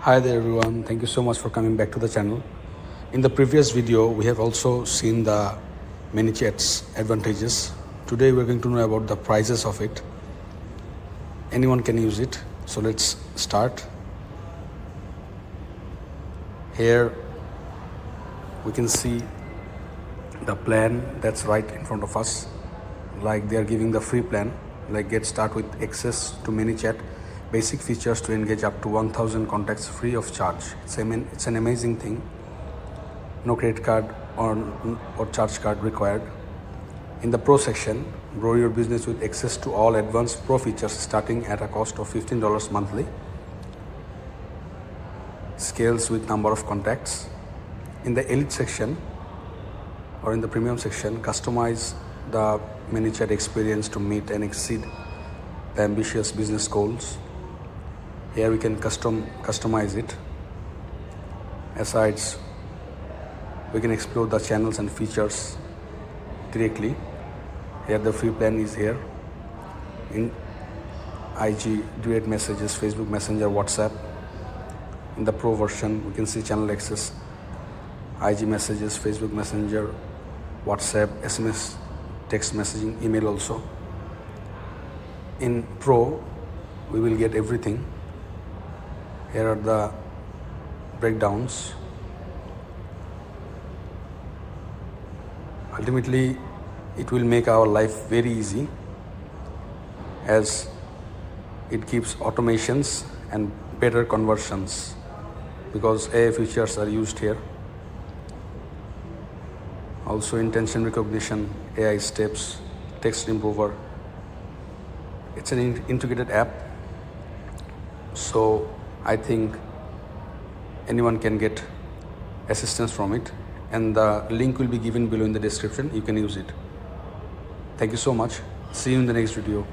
Hi there everyone, thank you so much for coming back to the channel. In the previous video we have also seen the ManyChat's advantages. Today we're going to know about the prices of it. Anyone can use it, so let's start. Here we can see the plan that's right in front of us. Like they are giving the free plan, like get start with access to ManyChat, basic features to engage up to 1000 contacts free of charge. It's an amazing thing. No credit card or charge card required. In the pro section, grow your business with access to all advanced pro features starting at a cost of $15 monthly. Scales with number of contacts. In the elite section or in the premium section, customize the ManyChat experience to meet and exceed the ambitious business goals. Here we can customize it. Asides, we can explore the channels and features directly. Here the free plan is here. In IG, direct messages, Facebook Messenger, WhatsApp. In the pro version, we can see channel access, IG messages, Facebook Messenger, WhatsApp, SMS, text messaging, email also. In pro, we will get everything. Here are the breakdowns. Ultimately, it will make our life very easy as it gives automations and better conversions because AI features are used here. Also intention recognition, AI steps, text improver. It's an integrated app, so I think anyone can get assistance from it, and the link will be given below in the description. You can use it. Thank you so much. See you in the next video.